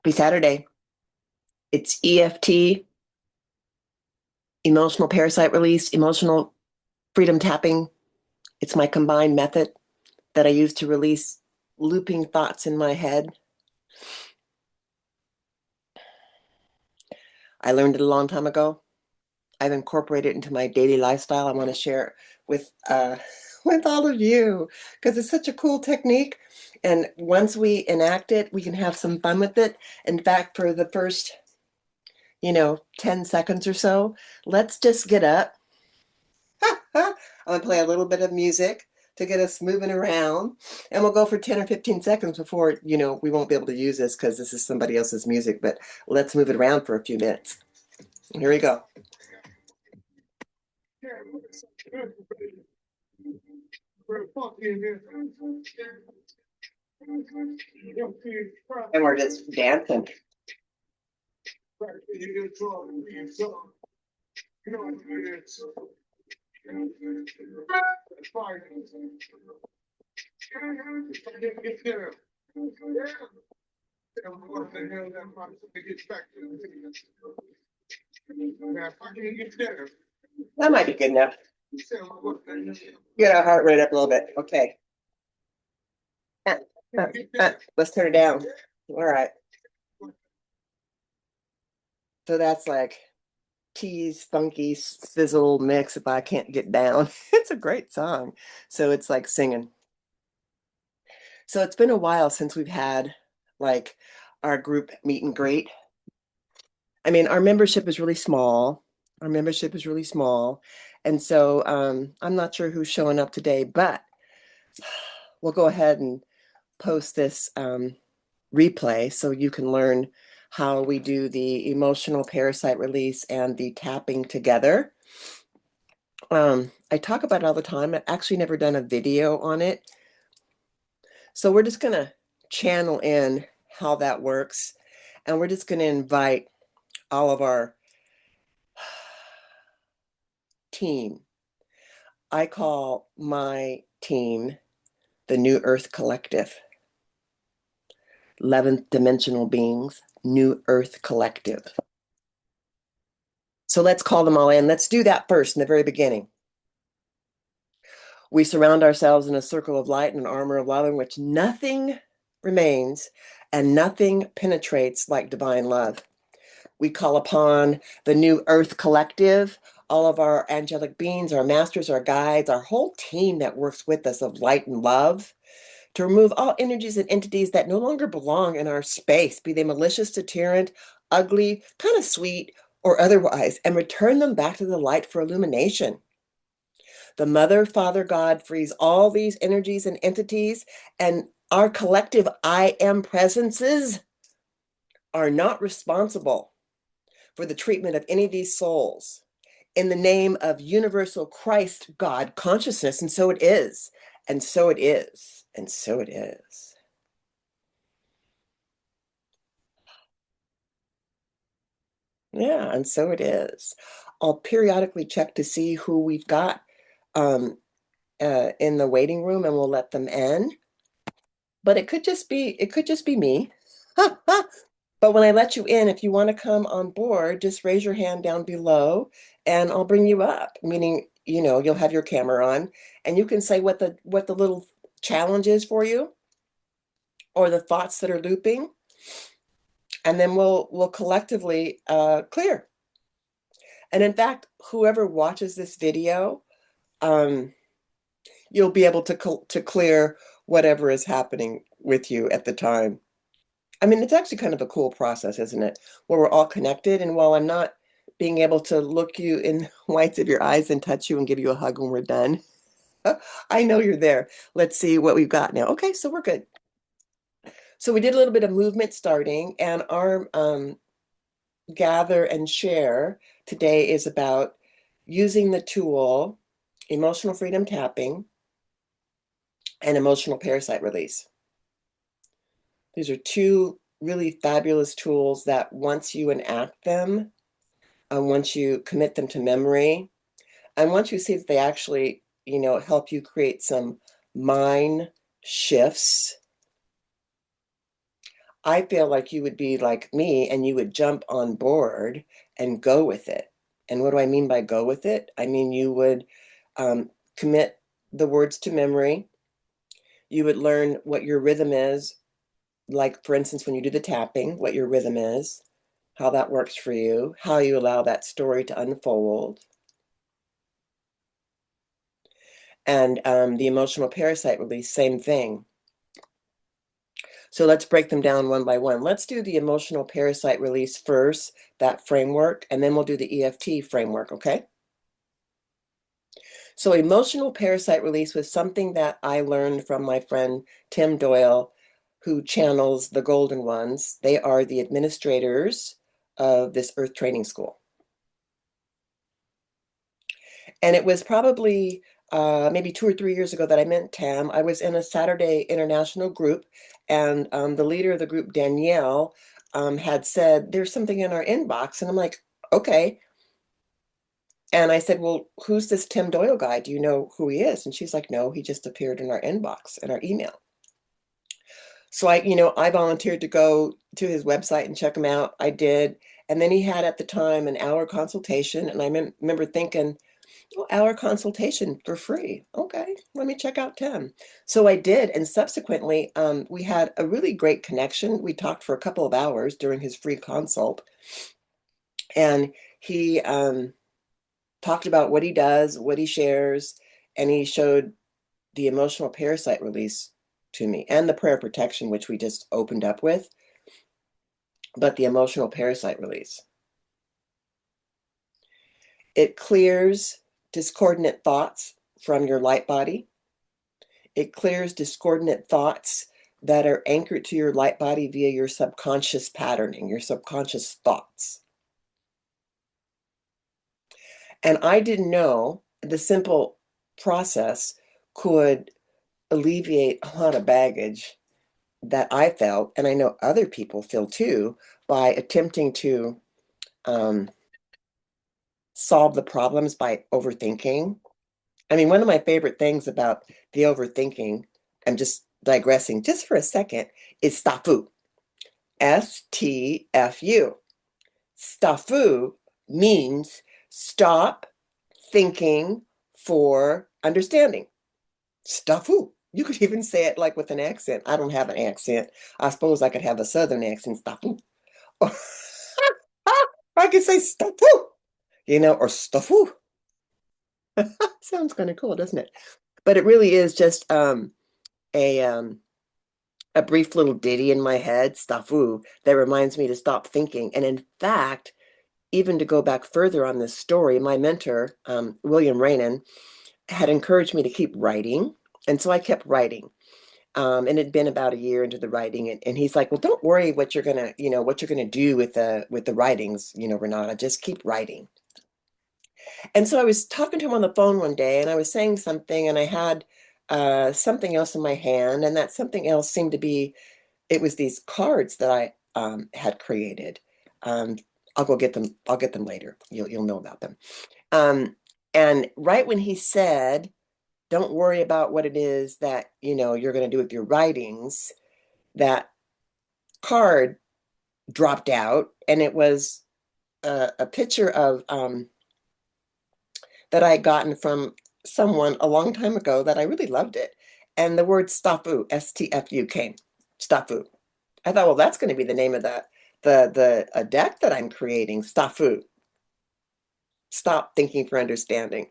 Happy Saturday. It's EFT, emotional parasite release, emotional freedom tapping. It's my combined method that I use to release looping thoughts in my head. I learned it a long time ago. I've incorporated it into my daily lifestyle. I want to share it with with all of you because it's such a cool technique. And once we enact it, we can have some fun with it. In fact, for the first, 10 seconds or so, let's just get up. I'm gonna play a little bit of music to get us moving around, and we'll go for 10 or 15 seconds before, we won't be able to use this because this is somebody else's music, but let's move it around for a few minutes. Here we go. And we're just dancing. That might be good enough. Get our heart rate up a little bit. Okay. Let's turn it down. All right. So that's like tease, funky, sizzle mix if I can't get down. It's a great song. So it's like singing. So it's been a while since we've had like our group meet and greet. I mean, our membership is really small. Our membership is really small. And so I'm not sure who's showing up today, but we'll go ahead and post this replay so you can learn how we do the emotional parasite release and the tapping together. I talk about it all the time. I've actually never done a video on it. So we're just going to channel in how that works. And we're just going to invite all of our team. I call my team the New Earth Collective. 11th dimensional beings, New Earth Collective. So let's call them all in. Let's do that first in the very beginning. We surround ourselves in a circle of light and an armor of love in which nothing remains and nothing penetrates like divine love. We call upon the New Earth Collective, all of our angelic beings, our masters, our guides, our whole team that works with us of light and love, to remove all energies and entities that no longer belong in our space, be they malicious, deterrent, ugly, kind of sweet, or otherwise, and return them back to the light for illumination. The Mother, Father, God frees all these energies and entities, and our collective I am presences are not responsible for the treatment of any of these souls in the name of universal Christ, God consciousness. And so it is, and so it is, and so it is. Yeah, and so it is. I'll periodically check to see who we've got in the waiting room, and we'll let them in. But it could just be me. But when I let you in, if you want to come on board, just raise your hand down below and I'll bring you up, meaning, you'll have your camera on and you can say what the little challenge is for you or the thoughts that are looping. And then we'll collectively clear. And in fact, whoever watches this video, you'll be able to clear whatever is happening with you at the time. I mean, it's actually kind of a cool process, isn't it? Where we're all connected. And while I'm not being able to look you in the whites of your eyes and touch you and give you a hug when we're done, I know you're there. Let's see what we've got now. Okay, so we're good. So we did a little bit of movement starting, and our gather and share today is about using the tool emotional freedom tapping and emotional parasite release. These are two really fabulous tools that once you enact them, and once you commit them to memory, and once you see that they actually, help you create some mind shifts, I feel like you would be like me and you would jump on board and go with it. And what do I mean by go with it? I mean, you would commit the words to memory. You would learn what your rhythm is, like, for instance, when you do the tapping, what your rhythm is, how that works for you, how you allow that story to unfold. And the emotional parasite release, same thing. So let's break them down one by one. Let's do the emotional parasite release first, that framework, and then we'll do the EFT framework, okay? So emotional parasite release was something that I learned from my friend Tim Doyle, who channels the Golden Ones. They are the administrators of this Earth Training School. And it was probably maybe 2 or 3 years ago that I met Tam. I was in a Saturday international group, and the leader of the group, Danielle, had said, there's something in our inbox. And I'm like, okay. And I said, well, who's this Tim Doyle guy? Do you know who he is? And she's like, no, he just appeared in our inbox, in our email. So I volunteered to go to his website and check him out. I did. And then he had at the time an hour consultation. And I remember thinking, well, hour consultation for free. Okay, let me check out Tim. So I did. And subsequently, we had a really great connection. We talked for a couple of hours during his free consult. And he talked about what he does, what he shares, and he showed the emotional parasite release to me and the prayer protection, which we just opened up with, but the emotional parasite release. It clears discordant thoughts from your light body. It clears discordant thoughts that are anchored to your light body via your subconscious patterning, your subconscious thoughts. And I didn't know the simple process could alleviate a lot of baggage that I felt, and I know other people feel too, by attempting to solve the problems by overthinking. I mean, one of my favorite things about the overthinking, I'm just digressing just for a second, is STAFU. STFU. STAFU means stop thinking for understanding. STAFU. You could even say it like with an accent. I don't have an accent. I suppose I could have a southern accent. STAFU. Or I could say STAFU, or STAFU. Sounds kind of cool, doesn't it? But it really is just a a brief little ditty in my head, Stafu, that reminds me to stop thinking. And in fact, even to go back further on this story, my mentor, William Rainan, had encouraged me to keep writing. And so I kept writing. And it'd been about a year into the writing, and he's like, well, don't worry what you're gonna do with the writings, Renata, just keep writing. And so I was talking to him on the phone one day, and I was saying something, and I had something else in my hand, and that something else seemed to be, it was these cards that I had created. Um, I'll go get them. I'll get them later. You'll know about them. And right when he said, "Don't worry about what it is that you're going to do with your writings," that card dropped out, and it was a picture of that I had gotten from someone a long time ago that I really loved it, and the word "stafu," STFU, came. Stafu. I thought, well, that's going to be the name of the a deck that I'm creating. Stafu. Stop thinking for understanding.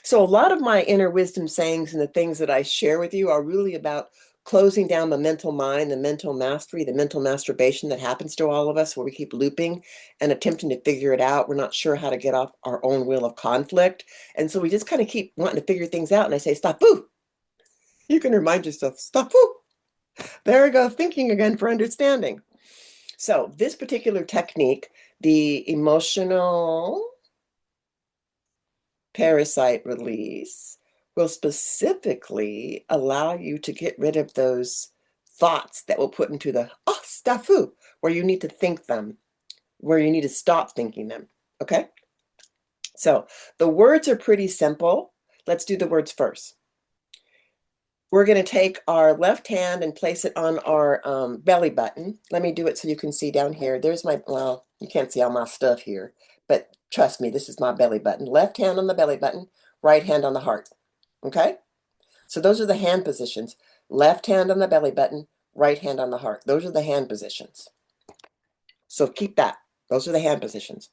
So a lot of my inner wisdom sayings and the things that I share with you are really about closing down the mental mind, the mental mastery, the mental masturbation that happens to all of us, where we keep looping and attempting to figure it out. We're not sure how to get off our own wheel of conflict. And so we just kind of keep wanting to figure things out. And I say, stop, boo. You can remind yourself, stop, boo. There we go, thinking again for understanding. So this particular technique, the emotional parasite release, will specifically allow you to get rid of those thoughts that will put into the stafu, where you need to think them, where you need to stop thinking them. Okay? So the words are pretty simple. Let's do the words first. We're going to take our left hand and place it on our belly button. Let me do it so you can see down here. There's my, well, you can't see all my stuff here, but trust me, this is my belly button. Left hand on the belly button, right hand on the heart. Okay? So those are the hand positions. Left hand on the belly button, right hand on the heart. Those are the hand positions. So keep that. Those are the hand positions.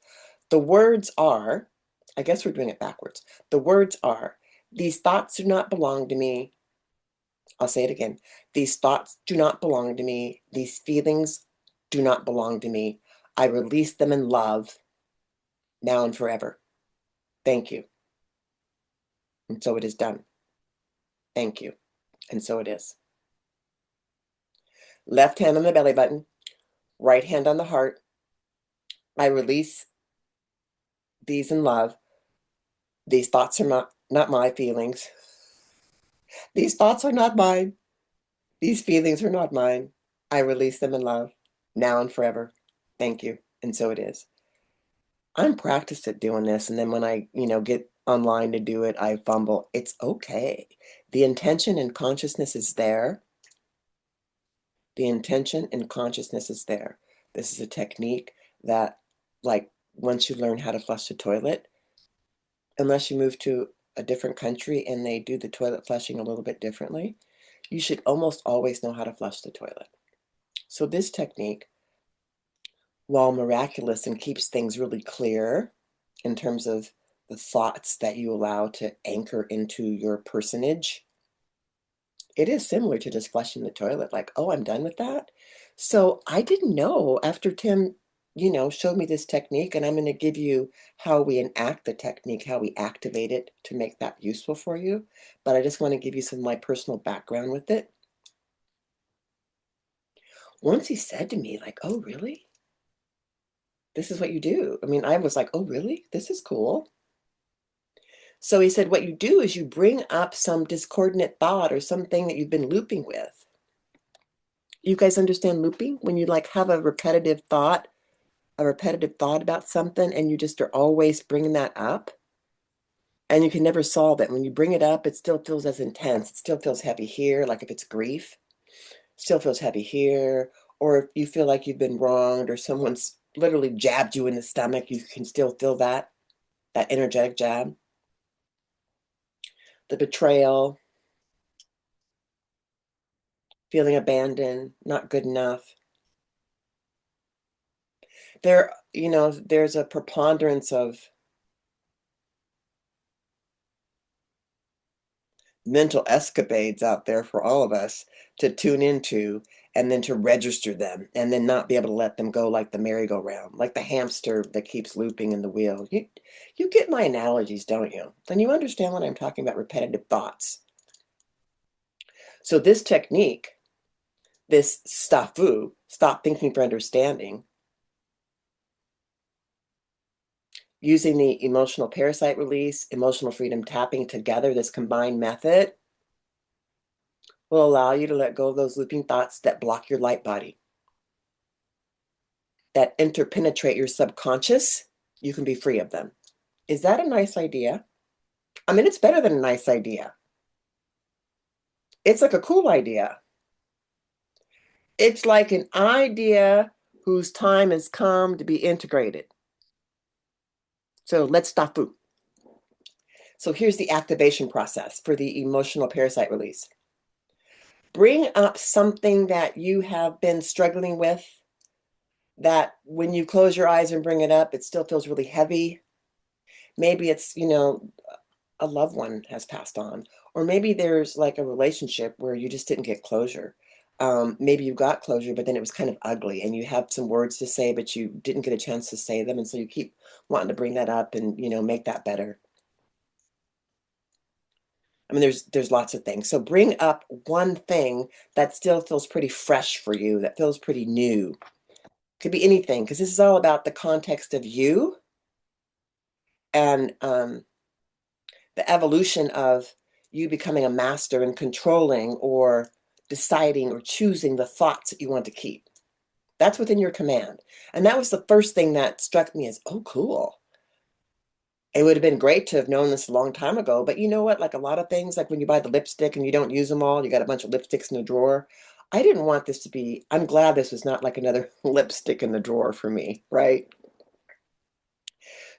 The words are, I guess we're doing it backwards. The words are, these thoughts do not belong to me. I'll say it again. These thoughts do not belong to me. These feelings do not belong to me. I release them in love now and forever. Thank you. And so it is done. Thank you. And so it is. Left hand on the belly button, right hand on the heart. I release these in love. These thoughts are not my feelings. These thoughts are not mine. These feelings are not mine. I release them in love now and forever. Thank you. And so it is. I'm practiced at doing this, and then when I, get online to do it, I fumble. It's okay. The intention and consciousness is there. The intention and consciousness is there. This is a technique that, like, once you learn how to flush the toilet, unless you move to a different country and they do the toilet flushing a little bit differently, you should almost always know how to flush the toilet. So this technique, while miraculous and keeps things really clear in terms of the thoughts that you allow to anchor into your personage, it is similar to just flushing the toilet, like, oh, I'm done with that. So I didn't know after Tim, showed me this technique, and I'm going to give you how we enact the technique, how we activate it to make that useful for you. But I just want to give you some of my personal background with it. Once he said to me, like, oh, really? This is what you do? I mean, I was like, oh, really? This is cool. So he said, what you do is you bring up some discordant thought or something that you've been looping with. You guys understand looping? When you like have a repetitive thought about something, and you just are always bringing that up, and you can never solve it. When you bring it up, it still feels as intense. It still feels heavy here, like if it's grief, still feels heavy here. Or if you feel like you've been wronged or someone's literally jabbed you in the stomach, you can still feel that energetic jab. The betrayal, feeling abandoned, not good enough. There's a preponderance of mental escapades out there for all of us to tune into, and then to register them, and then not be able to let them go, like the merry-go-round, like the hamster that keeps looping in the wheel. You get my analogies, don't you? Then you understand what I'm talking about, repetitive thoughts. So this technique, this stafu, stop thinking for understanding, using the emotional parasite release, emotional freedom tapping together, this combined method will allow you to let go of those looping thoughts that block your light body, that interpenetrate your subconscious. You can be free of them. Is that a nice idea? I mean, it's better than a nice idea. It's like a cool idea. It's like an idea whose time has come to be integrated. So let's stop food. So here's the activation process for the emotional parasite release. Bring up something that you have been struggling with, that when you close your eyes and bring it up, it still feels really heavy. Maybe it's, a loved one has passed on, or maybe there's like a relationship where you just didn't get closure. Maybe you got closure, but then it was kind of ugly, and you have some words to say, but you didn't get a chance to say them. And so you keep wanting to bring that up and, make that better. I mean, there's lots of things. So bring up one thing that still feels pretty fresh for you, that feels pretty new. Could be anything, because this is all about the context of you and the evolution of you becoming a master and controlling or deciding or choosing the thoughts that you want to keep. That's within your command. And that was the first thing that struck me as, oh, cool. It would have been great to have known this a long time ago, but you know what? Like a lot of things, like when you buy the lipstick and you don't use them all, you got a bunch of lipsticks in the drawer. I didn't want this to be, I'm glad this was not like another lipstick in the drawer for me, right?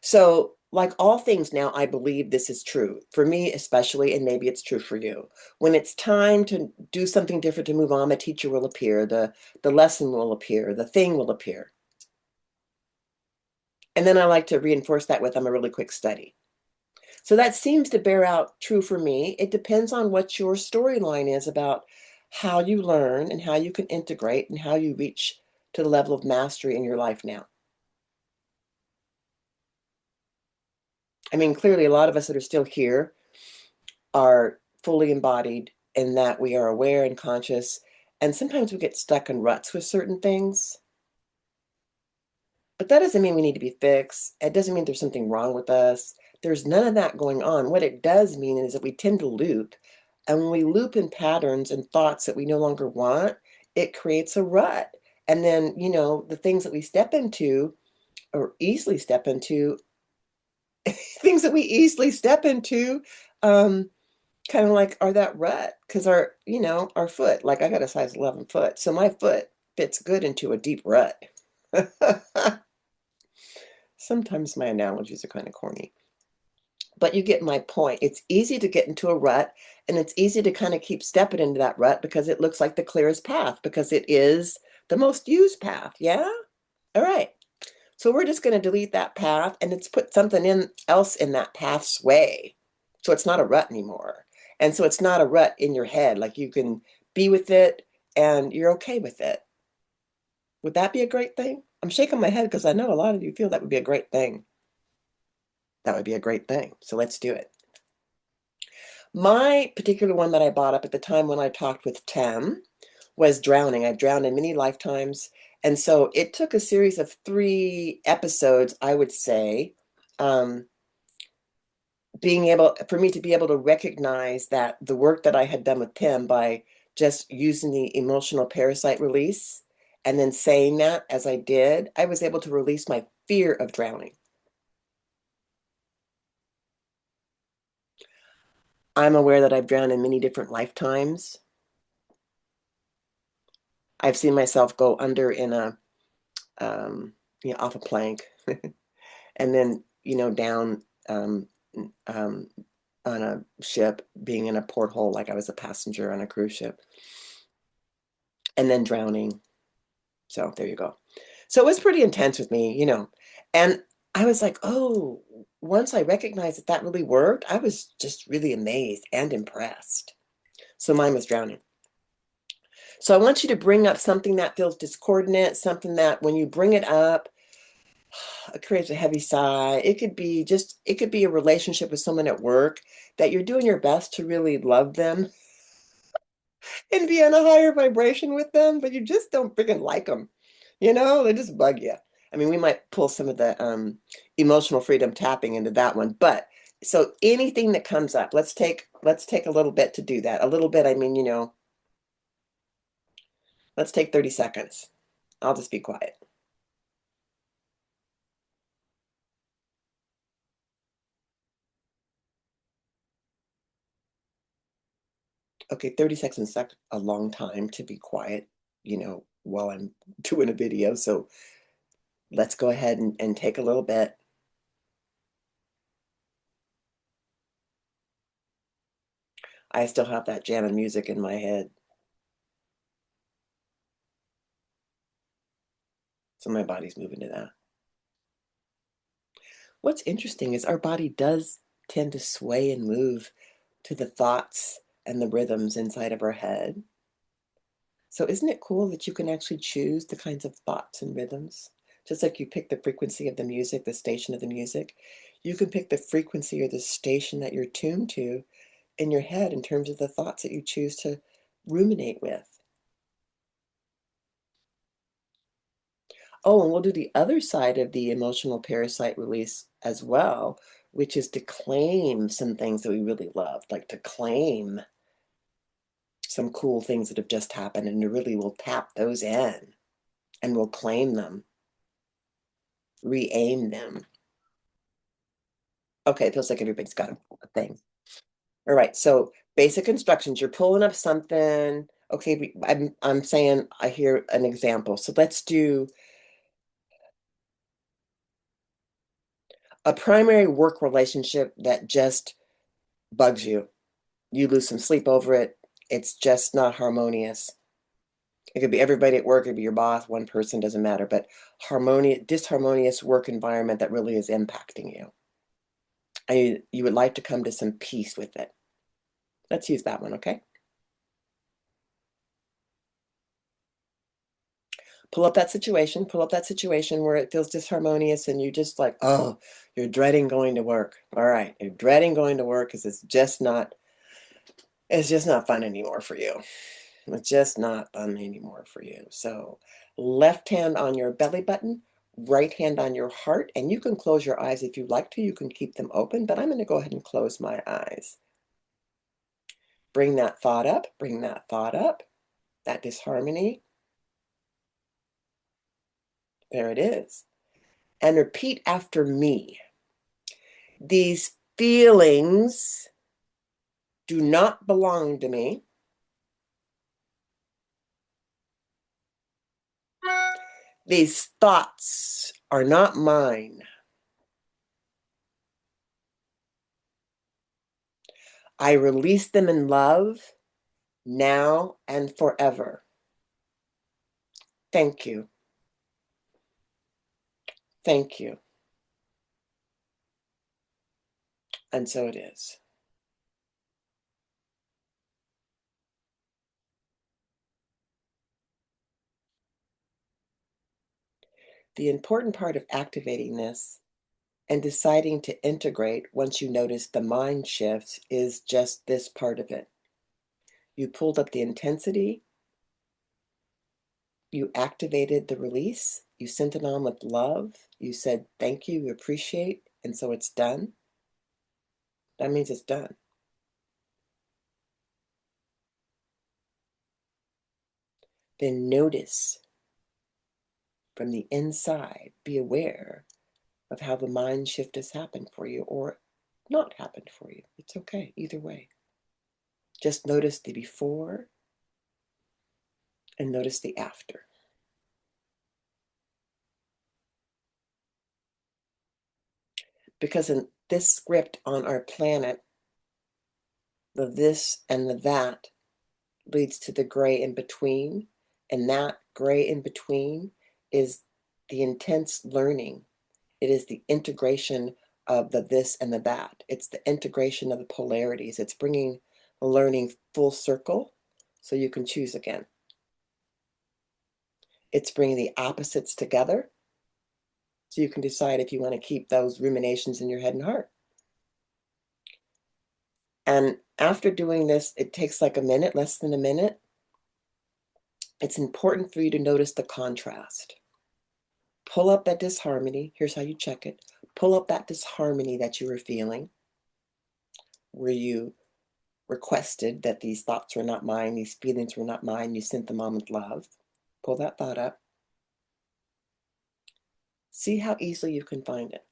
So, like all things now, I believe this is true for me, especially, and maybe it's true for you. When it's time to do something different to move on, the teacher will appear, the lesson will appear, the thing will appear. And then I like to reinforce that with I'm a really quick study. So that seems to bear out true for me. It depends on what your storyline is about how you learn and how you can integrate and how you reach to the level of mastery in your life now. I mean, clearly, a lot of us that are still here are fully embodied in that we are aware and conscious. And sometimes we get stuck in ruts with certain things. But that doesn't mean we need to be fixed. It doesn't mean there's something wrong with us. There's none of that going on. What it does mean is that we tend to loop. And when we loop in patterns and thoughts that we no longer want, it creates a rut. And then, the things that we step into or easily step into, things that we easily step into, kind of like are that rut. Because our foot, like I got a size 11 foot. So my foot fits good into a deep rut. Sometimes my analogies are kind of corny, but you get my point. It's easy to get into a rut, and it's easy to kind of keep stepping into that rut because it looks like the clearest path because it is the most used path. Yeah. All right. So we're just going to delete that path and it's put something else in that path's way. So it's not a rut anymore. And so it's not a rut in your head. Like you can be with it and you're okay with it. Would that be a great thing? I'm shaking my head because I know a lot of you feel that would be a great thing. That would be a great thing. So let's do it. My particular one that I bought up at the time when I talked with Tem was drowning. I've drowned in many lifetimes. And so it took a series of 3 episodes, I would say, um, for me to be able to recognize that the work that I had done with Tim by just using the emotional parasite release and then saying that as I did, I was able to release my fear of drowning. I'm aware that I've drowned in many different lifetimes. I've seen myself go under in um, off a plank and then, down um, on a ship, being in a porthole like I was a passenger on a cruise ship, and then drowning. So there you go. So it was pretty intense with me. And I was like, oh, once I recognized that that really worked, I was just really amazed and impressed. So mine was drowning. So I want you to bring up something that feels discordant, something that when you bring it up, it creates a heavy sigh. It could be a relationship with someone at work that you're doing your best to really love them and be on a higher vibration with them, but you just don't freaking like them. They just bug you. I mean, we might pull some of the emotional freedom tapping into that one, but so anything that comes up, let's take a little bit to do that. A little bit, I mean, let's take 30 seconds. I'll just be quiet. Okay, 30 seconds is a long time to be quiet, while I'm doing a video. So let's go ahead and take a little bit. I still have that jamming music in my head. So my body's moving to that. What's interesting is our body does tend to sway and move to the thoughts and the rhythms inside of our head. So isn't it cool that you can actually choose the kinds of thoughts and rhythms? Just like you pick the frequency of the music, the station of the music, you can pick the frequency or the station that you're tuned to in your head in terms of the thoughts that you choose to ruminate with. Oh, and we'll do the other side of the emotional parasite release as well, which is to claim some things that we really love, like to claim some cool things that have just happened, and really we'll tap those in and we'll claim them, re-aim them. Okay, it feels like everybody's got a thing. All right, so basic instructions. You're pulling up something. Okay, I'm saying I hear an example. So let's do a primary work relationship that just bugs you. You lose some sleep over it. It's just not harmonious. It could be everybody at work, it could be your boss, one person, doesn't matter, but disharmonious work environment that really is impacting you. And you would like to come to some peace with it. Let's use that one, okay? Pull up that situation, where it feels disharmonious and you just like, oh, you're dreading going to work. All right, you're dreading going to work because it's just not fun anymore for you. It's just not fun anymore for you. So left hand on your belly button, right hand on your heart, and you can close your eyes if you'd like to. You can keep them open, but I'm going to go ahead and close my eyes. Bring that thought up, that disharmony. There it is. And repeat after me. These feelings do not belong to me. These thoughts are not mine. I release them in love now and forever. Thank you. Thank you. And so it is. The important part of activating this and deciding to integrate once you notice the mind shifts is just this part of it. You pulled up the intensity, you activated the release, you sent it on with love, you said thank you, you appreciate, and so it's done. That means it's done. Then notice from the inside, be aware of how the mind shift has happened for you or not happened for you. It's okay, either way. Just notice the before and notice the after. Because in this script on our planet, the this and the that leads to the gray in between. And that gray in between is the intense learning. It is the integration of the this and the that. It's the integration of the polarities. It's bringing the learning full circle so you can choose again. It's bringing the opposites together so you can decide if you want to keep those ruminations in your head and heart. And after doing this, it takes like a minute, less than a minute. It's important for you to notice the contrast. Pull up that disharmony. Here's how you check it. Pull up that disharmony that you were feeling, where you requested that these thoughts were not mine, these feelings were not mine, you sent them on with love. Pull that thought up. See how easily you can find it.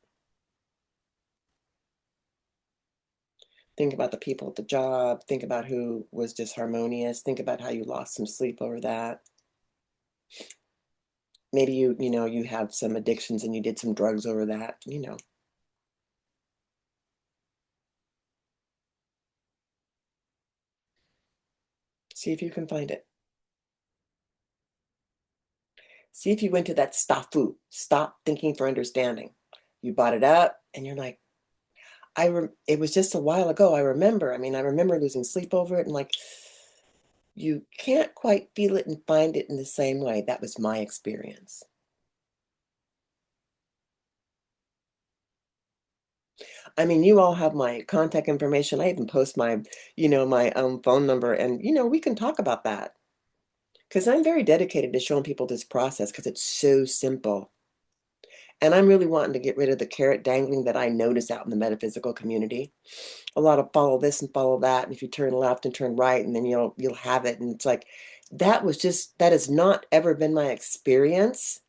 Think about the people at the job. Think about who was disharmonious. Think about how you lost some sleep over that. Maybe you have some addictions and you did some drugs over that. See if you can find it. See if you went to that stop thinking for understanding. You brought it up and you're like, it was just a while ago. I remember losing sleep over it, and like, you can't quite feel it and find it in the same way. That was my experience. I mean, you all have my contact information. I even post my phone number, and we can talk about that because I'm very dedicated to showing people this process because it's so simple. And I'm really wanting to get rid of the carrot dangling that I notice out in the metaphysical community. A lot of follow this and follow that, and if you turn left and turn right, and then you'll have it. And it's like that has not ever been my experience,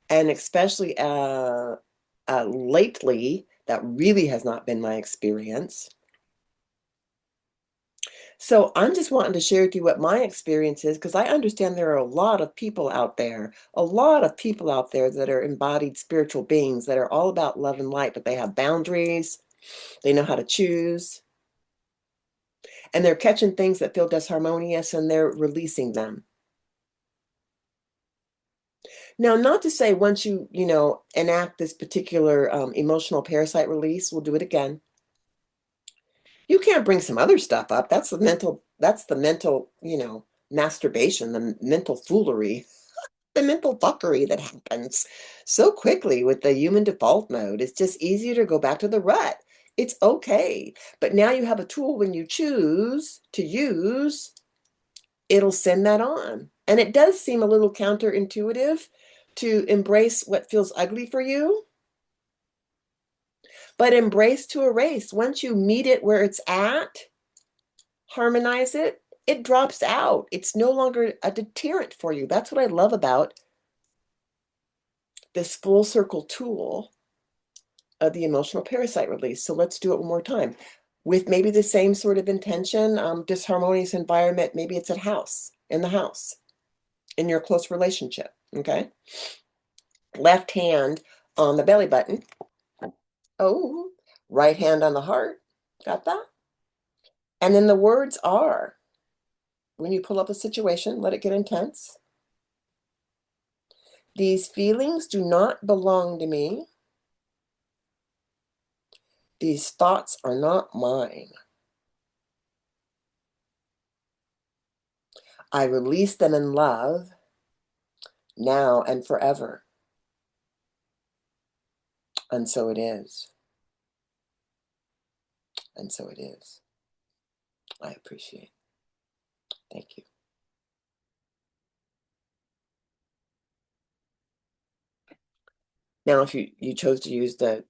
and especially lately, That really has not been my experience. So I'm just wanting to share with you what my experience is, because I understand there are a lot of people out there, that are embodied spiritual beings that are all about love and light, but they have boundaries. They know how to choose, and they're catching things that feel disharmonious and they're releasing them. Now, not to say once you enact this particular emotional parasite release, we'll do it again. You can't bring some other stuff up. That's the mental masturbation, the mental foolery, the mental fuckery that happens so quickly with the human default mode. It's just easier to go back to the rut. It's okay. But now you have a tool when you choose to use, it'll send that on. And it does seem a little counterintuitive to embrace what feels ugly for you, but embrace to erase. Once you meet it where it's at, harmonize it, it drops out. It's no longer a deterrent for you. That's what I love about this full circle tool of the emotional parasite release. So let's do it one more time with maybe the same sort of intention. Disharmonious environment, maybe it's in the house, in your close relationship. Okay. Left hand on the belly button. Oh, right hand on the heart. Got that? And then the words are, when you pull up a situation, let it get intense. These feelings do not belong to me. These thoughts are not mine. I release them in love now and forever. And so it is. And so it is. I appreciate. Thank you. Now, if you chose to use the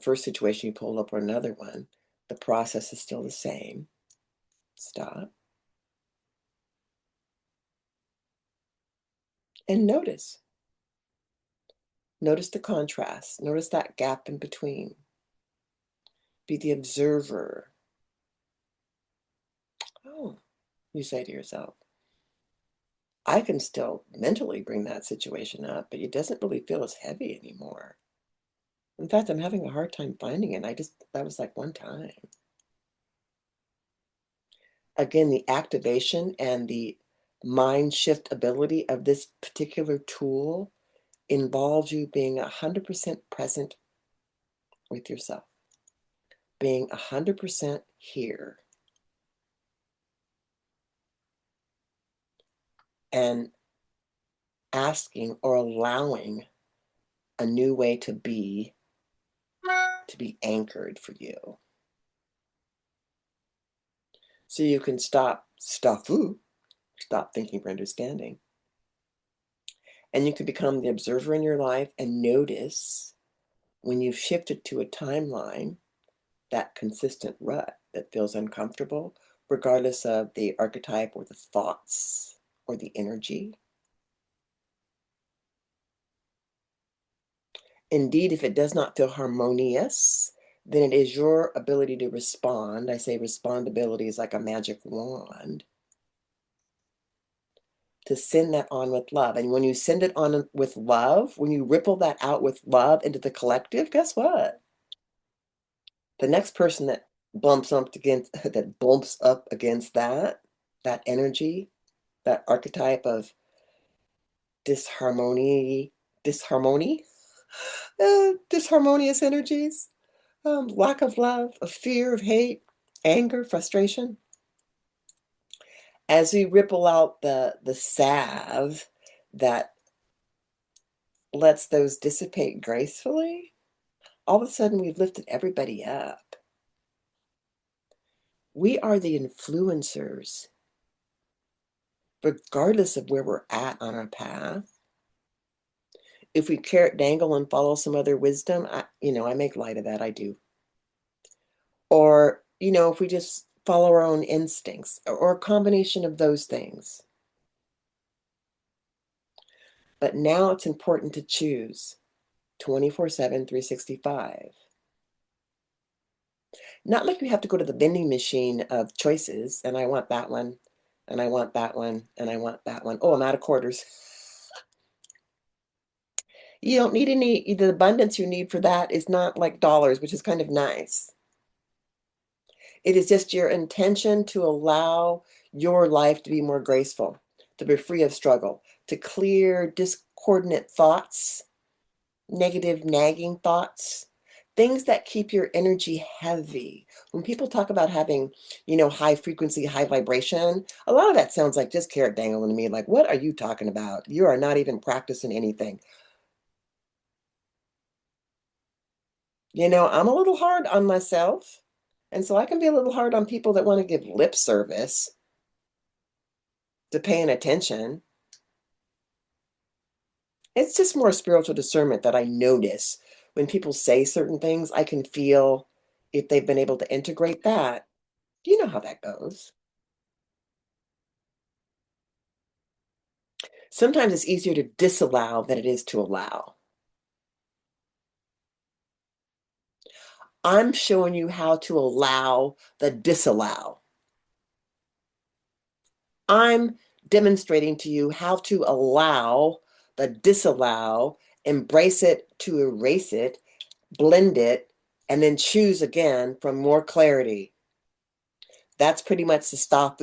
first situation you pulled up or another one, the process is still the same. Stop and notice. Notice the contrast. Notice that gap in between. Be the observer. Oh, you say to yourself, I can still mentally bring that situation up, but it doesn't really feel as heavy anymore. In fact, I'm having a hard time finding it. That was like one time. Again, the activation and the mind shift ability of this particular tool involves you being 100% present with yourself, being 100% here, and asking or allowing a new way to be anchored for you. So you can stop thinking for understanding. And you can become the observer in your life and notice when you've shifted to a timeline, that consistent rut that feels uncomfortable, regardless of the archetype or the thoughts or the energy. Indeed, if it does not feel harmonious, then it is your ability to respond. I say respondability is like a magic wand, to send that on with love. And when you send it on with love, when you ripple that out with love into the collective, guess what? The next person that bumps up against that energy, that archetype of disharmony, disharmonious energies, lack of love, of fear, of hate, anger, frustration. As we ripple out the salve that lets those dissipate gracefully, all of a sudden we've lifted everybody up. We are the influencers, regardless of where we're at on our path. If we carrot dangle and follow some other wisdom, I make light of that, I do. Or, if we just follow our own instincts, or a combination of those things. But now it's important to choose 24/7, 365. Not like you have to go to the vending machine of choices, and I want that one, and I want that one, and I want that one. Oh, I'm out of quarters. You don't need any, the abundance you need for that is not like dollars, which is kind of nice. It is just your intention to allow your life to be more graceful, to be free of struggle, to clear discordant thoughts, negative, nagging thoughts, things that keep your energy heavy. When people talk about having, high frequency, high vibration, a lot of that sounds like just carrot dangling to me. Like, what are you talking about? You are not even practicing anything. I'm a little hard on myself. And so I can be a little hard on people that want to give lip service to paying attention. It's just more spiritual discernment that I notice when people say certain things. I can feel if they've been able to integrate that. You know how that goes. Sometimes it's easier to disallow than it is to allow. I'm showing you how to allow the disallow. I'm demonstrating to you how to allow the disallow, embrace it to erase it, blend it, and then choose again from more clarity. That's pretty much the stop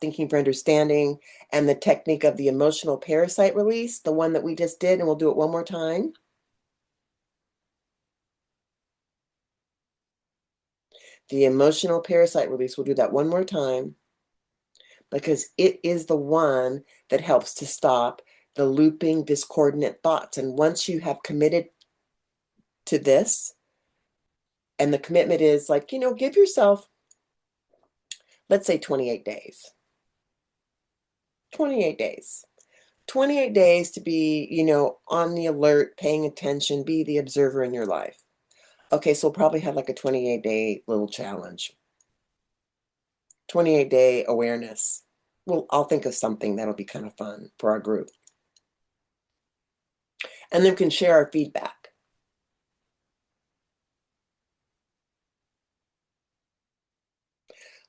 thinking for understanding, and the technique of the emotional parasite release, the one that we just did, and we'll do it one more time. The emotional parasite release, we'll do that one more time because it is the one that helps to stop the looping discordant thoughts. And once you have committed to this, and the commitment is like, give yourself, let's say 28 days. 28 days. 28 days to be, on the alert, paying attention, be the observer in your life. Okay, so we'll probably have like a 28-day little challenge. 28-day awareness. Well, I'll think of something that'll be kind of fun for our group. And then we can share our feedback.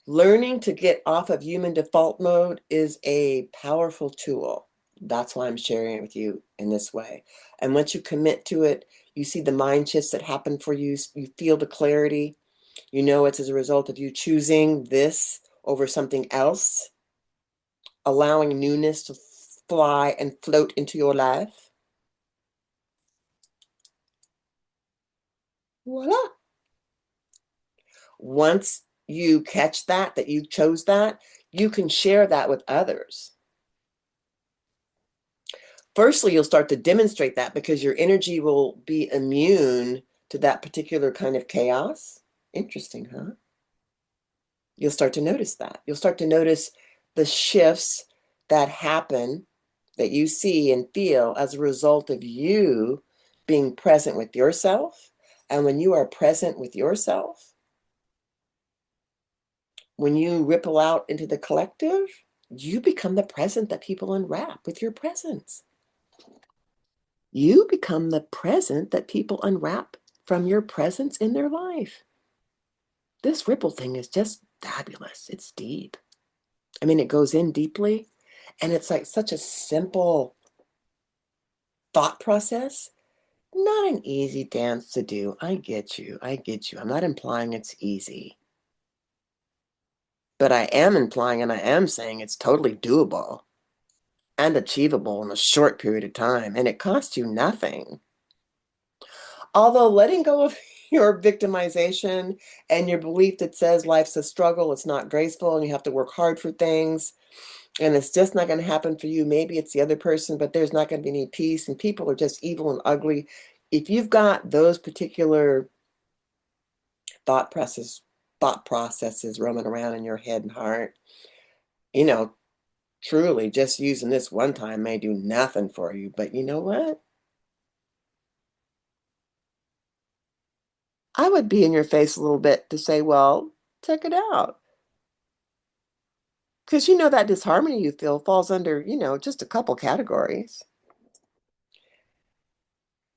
Learning to get off of human default mode is a powerful tool. That's why I'm sharing it with you in this way. And once you commit to it, you see the mind shifts that happen for you. You feel the clarity. It's as a result of you choosing this over something else, allowing newness to fly and float into your life. Voila. Once you catch that you chose that, you can share that with others. Firstly, you'll start to demonstrate that because your energy will be immune to that particular kind of chaos. Interesting, huh? You'll start to notice that. You'll start to notice the shifts that happen, that you see and feel as a result of you being present with yourself. And when you are present with yourself, when you ripple out into the collective, you become the present that people unwrap with your presence. You become the present that people unwrap from your presence in their life. This ripple thing is just fabulous. It's deep. I mean, it goes in deeply, and it's like such a simple thought process. Not an easy dance to do. I get you. I get you. I'm not implying it's easy. But I am implying and I am saying it's totally doable and achievable in a short period of time, and it costs you nothing. Although letting go of your victimization and your belief that says life's a struggle, it's not graceful, and you have to work hard for things, and it's just not going to happen for you. Maybe it's the other person, but there's not going to be any peace, and people are just evil and ugly. If you've got those particular thought processes roaming around in your head and heart, you know, truly just using this one time may do nothing for you. But you know what? I would be in your face a little bit to say, well, check it out. Because that disharmony you feel falls under, just a couple categories.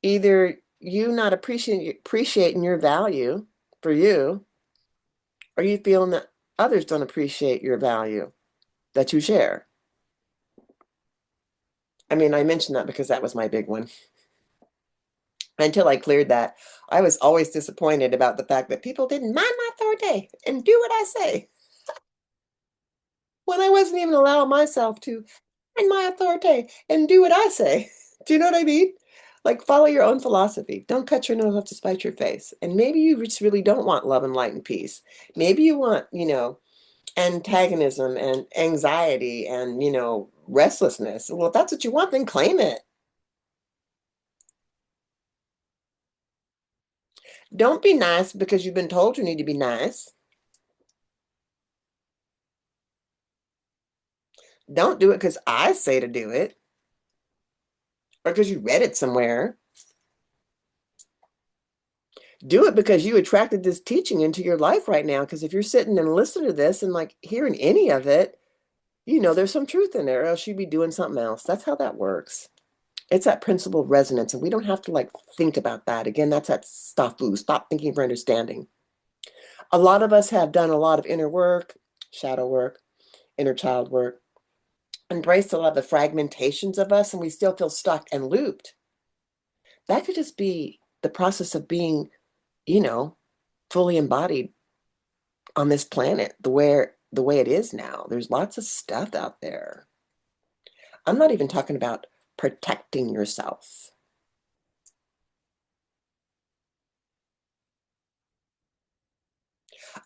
Either you not appreciating your value for you, Are you feeling that others don't appreciate your value that you share? I mean, I mentioned that because that was my big one. Until I cleared that, I was always disappointed about the fact that people didn't mind my authority and do what I say when I wasn't even allowing myself to mind my authority and do what I say. Do you know what I mean? Like, follow your own philosophy. Don't cut your nose off to spite your face. And maybe you just really don't want love and light and peace. Maybe you want, antagonism and anxiety and, restlessness. Well, if that's what you want, then claim it. Don't be nice because you've been told you need to be nice. Don't do it because I say to do it or because you read it somewhere. Do it because you attracted this teaching into your life right now. Because if you're sitting and listening to this and like hearing any of it, there's some truth in there, or else you'd be doing something else. That's how that works. It's that principle of resonance, and we don't have to like think about that. Again, that's that stop thinking for understanding. A lot of us have done a lot of inner work, shadow work, inner child work, embraced a lot of the fragmentations of us, and we still feel stuck and looped. That could just be the process of being, you know, fully embodied on this planet, the way it is now. There's lots of stuff out there. I'm not even talking about protecting yourself.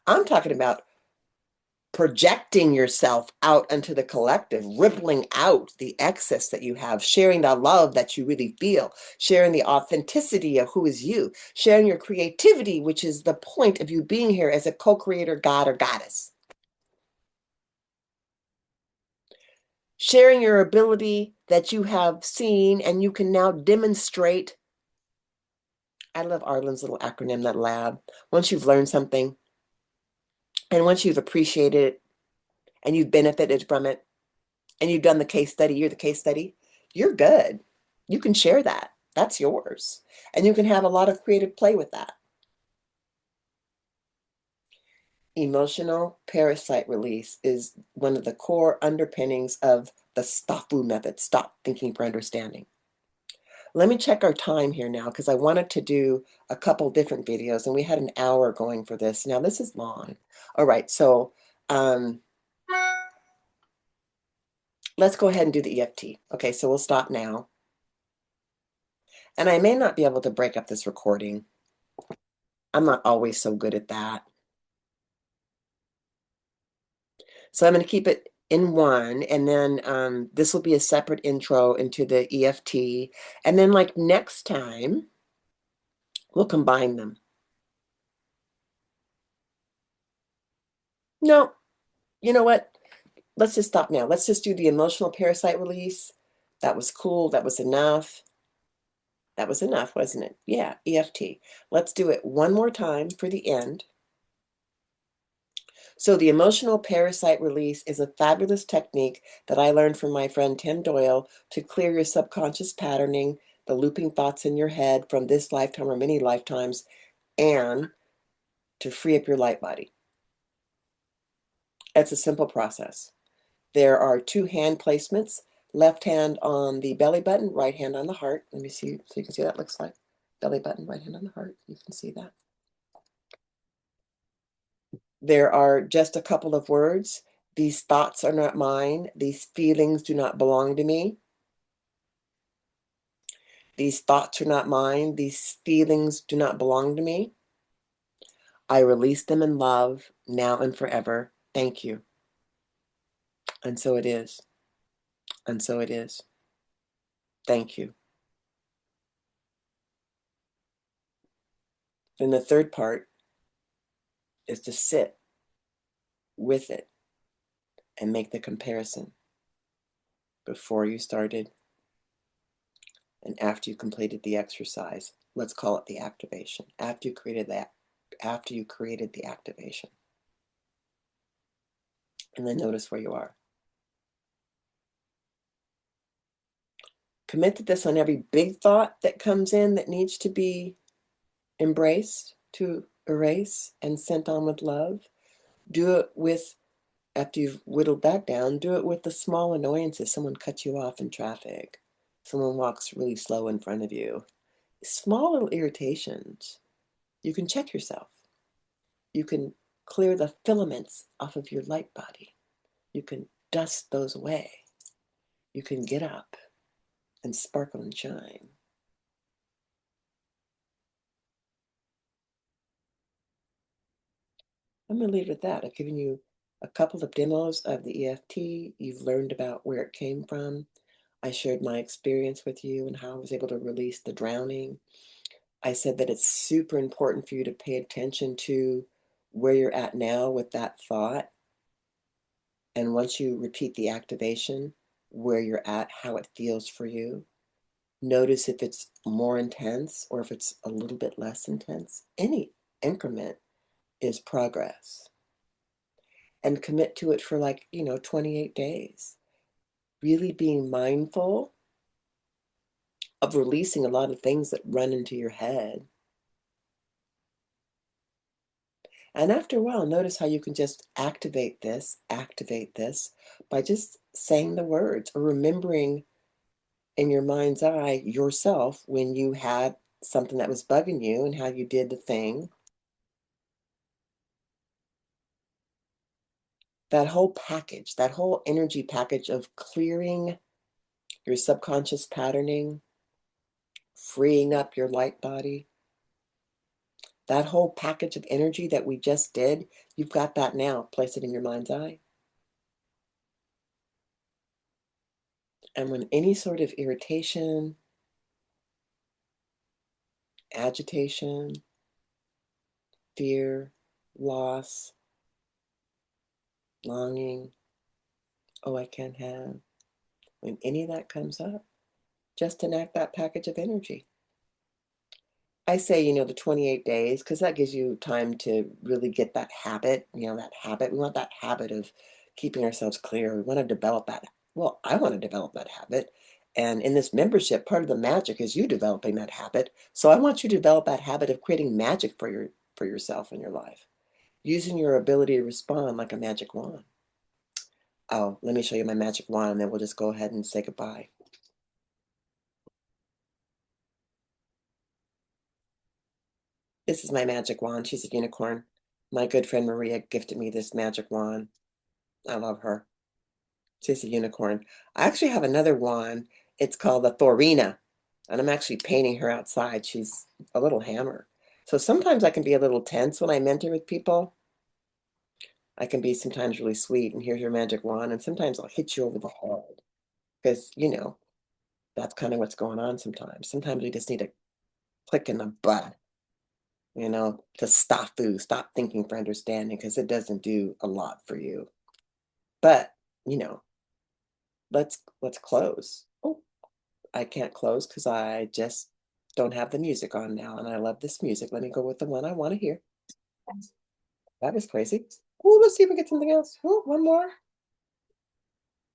I'm talking about projecting yourself out into the collective, rippling out the excess that you have, sharing the love that you really feel, sharing the authenticity of who is you, sharing your creativity, which is the point of you being here as a co-creator, God or goddess. Sharing your ability that you have seen and you can now demonstrate. I love Arlen's little acronym, that lab. Once you've learned something and once you've appreciated it and you've benefited from it and you've done the case study, you're the case study, you're good. You can share that. That's yours. And you can have a lot of creative play with that. Emotional parasite release is one of the core underpinnings of the STOFU method, stop thinking for understanding. Let me check our time here now because I wanted to do a couple different videos and we had an hour going for this. Now this is long. All right, so let's go ahead and do the EFT. Okay, so we'll stop now. And I may not be able to break up this recording. I'm not always so good at that. So I'm going to keep it in one, and then this will be a separate intro into the EFT. And then like next time, we'll combine them. No, you know what? Let's just stop now. Let's just do the emotional parasite release. That was cool. That was enough. That was enough, wasn't it? Yeah, EFT. Let's do it one more time for the end. So the emotional parasite release is a fabulous technique that I learned from my friend Tim Doyle to clear your subconscious patterning, the looping thoughts in your head from this lifetime or many lifetimes, and to free up your light body. It's a simple process. There are 2 hand placements, left hand on the belly button, right hand on the heart. Let me see so you can see what that looks like. Belly button, right hand on the heart. You can see that. There are just a couple of words. These thoughts are not mine. These feelings do not belong to me. These thoughts are not mine. These feelings do not belong to me. I release them in love now and forever. Thank you. And so it is. And so it is. Thank you. Then the third part is to sit with it and make the comparison before you started and after you completed the exercise. Let's call it the activation. After you created the activation. And then notice where you are. Commit to this on every big thought that comes in that needs to be embraced, to erase and sent on with love. Do it with, after you've whittled that down, do it with the small annoyances. Someone cuts you off in traffic. Someone walks really slow in front of you. Small little irritations. You can check yourself. You can clear the filaments off of your light body. You can dust those away. You can get up and sparkle and shine. I'm going to leave it at that. I've given you a couple of demos of the EFT. You've learned about where it came from. I shared my experience with you and how I was able to release the drowning. I said that it's super important for you to pay attention to where you're at now with that thought. And once you repeat the activation, where you're at, how it feels for you. Notice if it's more intense or if it's a little bit less intense. Any increment is progress. And commit to it for, like, 28 days. Really being mindful of releasing a lot of things that run into your head. And after a while, notice how you can just activate this by just saying the words or remembering in your mind's eye yourself when you had something that was bugging you and how you did the thing. That whole package, that whole energy package of clearing your subconscious patterning, freeing up your light body, that whole package of energy that we just did, you've got that now. Place it in your mind's eye. And when any sort of irritation, agitation, fear, loss, longing, oh, I can't have, when any of that comes up, just enact that package of energy. I say, the 28 days, because that gives you time to really get that habit, that habit. We want that habit of keeping ourselves clear. We want to develop that. Well, I want to develop that habit. And in this membership, part of the magic is you developing that habit. So I want you to develop that habit of creating magic for yourself in your life, using your ability to respond like a magic wand. Oh, let me show you my magic wand, and then we'll just go ahead and say goodbye. This is my magic wand. She's a unicorn. My good friend Maria gifted me this magic wand. I love her. She's a unicorn. I actually have another wand. It's called the Thorina, and I'm actually painting her outside. She's a little hammer. So sometimes I can be a little tense when I mentor with people. I can be sometimes really sweet, and here's your magic wand, and sometimes I'll hit you over the head because, that's kind of what's going on sometimes. Sometimes we just need a click in the butt, to stop thinking for understanding, because it doesn't do a lot for you. But, you know, let's close. Oh, I can't close because I just don't have the music on now, and I love this music. Let me go with the one I want to hear. That is crazy. Oh, let's see if we get something else. Oh, one more.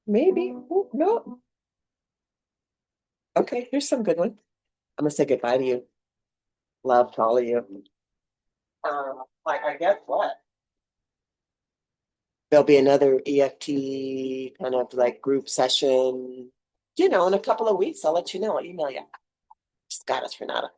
Maybe. Oh, no. Okay, here's some good one. I'm gonna say goodbye to you. Love to all of you. Like, I guess what? There'll be another EFT kind of like group session, in a couple of weeks. I'll let you know. I'll email you. Just got us, Renata.